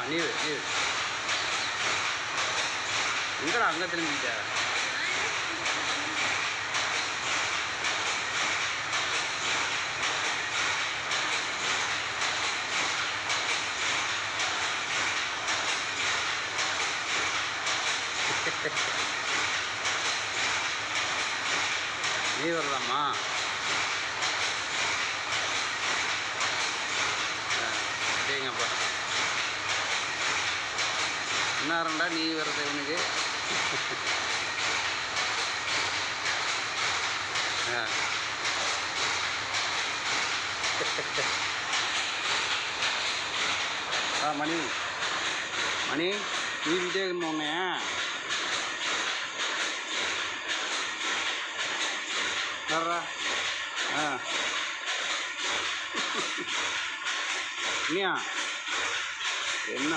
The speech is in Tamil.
நீர் நீர் எங்கடா அங்கே திரும்பிட்ட? நீ வரலாமா? சரிங்கப்பா. என்னாரண்டா நீ வர்றது இவனுக்கு? மணி மணி நீவிட்டே இருக்கணுன்னே. வர்றா. இல்லையா என்ன